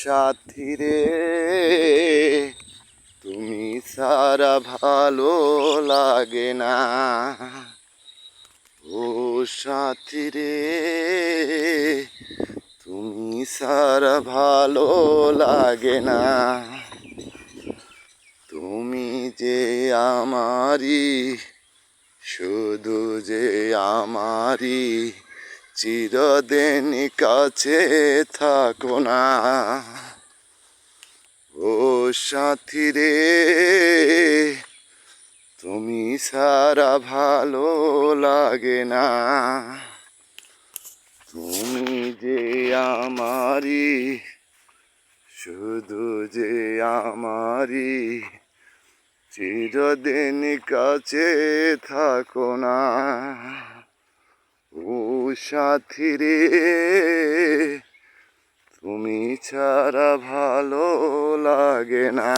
সাথী রে, তুমি সারা ভালো লাগে না। ও সাথী রে, তুমি সারা ভালো লাগে না। তুমি যে আমারি, শুধু যে আমারি, চিরদিন কাছে থাকো না। ও সাথী রে, তুমি সারা ভালো লাগে না। তুমি যে আমারি, শুধু যে আমারি, চিরদিন কাছে থাকো না। ও সাথী রে, তুমি ছাড়া ভালো লাগে না।